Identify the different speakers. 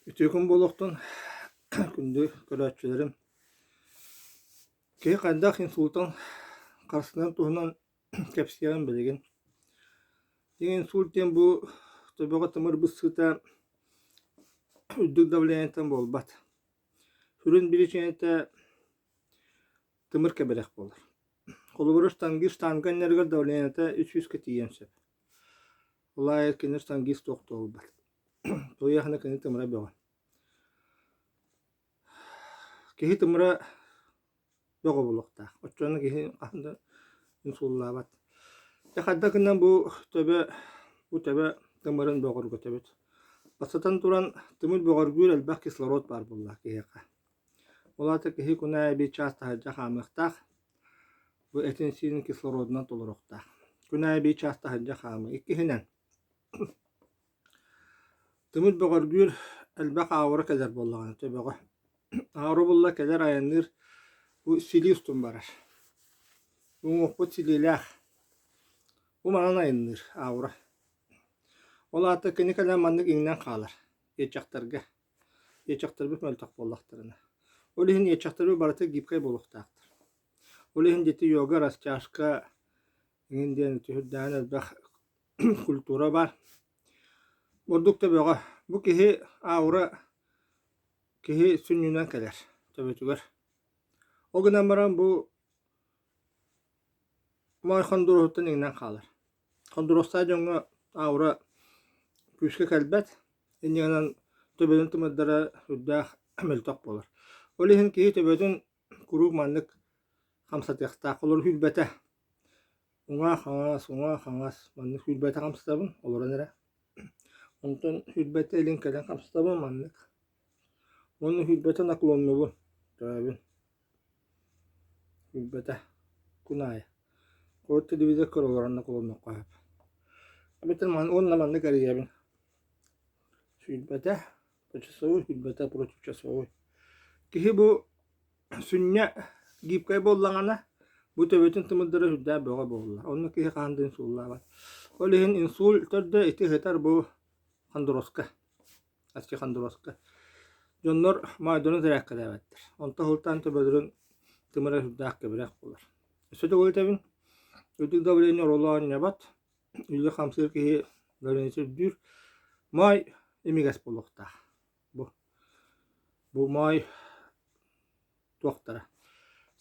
Speaker 1: Ütükün boluktun gündü görüntülerim. Ki kandak insultan karşısından tuğunan kepsiyen bilgin. Insulten bu tabi tımır bısıta üddük davlayantan bolbat. Sürün bir içinde tımır keberek bolur. Koluburuş tangis tangan nergar davlayanta 300 ketiyen sep. Olay erkenir tangis toktu olbat. Toya hana kani tımıra beğen. Kehi tımıra beğen bulukta. Oçanı kehi ahında insullabat. Yakadakından bu tabi tımırın beğen götebet. Basatan turan tımır beğen gül elbaq kislorod bar bulla kehiqa. Olata kehi kunaya bir çasta hacca hamıqtaq. Bu etin sinin kislorodundan toluruqtaq. Kunaya bir çasta hacca hamı. İkkihinen. Tımır beğen gül elbaq ağırı kezer bullağını tabi. Ağırı bulla kezer ayanır. Bu sili ustun barar. Bu muhbut siliylaq. Bu manan ayınır ağırı. Olata kini kadar mandık iğnen kalır. Yeçaktarga. Yeçaktar bir möltak bollaqtırına. Olihin yeçaktar bir baratı gipkay boluqtaqtır. Olihin deti yoga rastyaşka indiyen tühüdden elbaq kultura var. Bordukta beğa. Bu kihi ağırı kihi sünnünden keler. Tabi tüger. O günden baran bu may khandurotun iğnen kalır. Khandurotsa jonga ağırı küçük kelbet. İndiğinden töbeden tümeddara hüddağ möltak bolur. Olihin kihi töbeden kuruk manlık hamsatıyaqtaq olur hülbete. Uğa xangas manlık hülbete hamsatabın olur nere. Ondan hülbete elin kelen hamsatabın manlık. Onun hülbete naklonlu bu. Tabi. Hülbete kunaya. O televizyon kırılan naklonlu koyup. Abitin onunla manlık arayabın. Hülbete paçasoğu hülbete proçuçasoğu. Kihi bu sünne gipkay bollağana bu töbetin tımıdırı hüddâ beğe boğullar. Onun kihi kandın insullar var. Olihin insul törde iti hetar bu kanduroska. Aski kanduroska. Jonlar maydonu terekkede evettir. Onta hultan töbedirin tımıra hüddâ keberek bolar. Söte gol tebin. Ödük davleni rolağın yabat. Ülle kamsır kihi davleni sürdür. May emiges bolukta. Bu may doktara.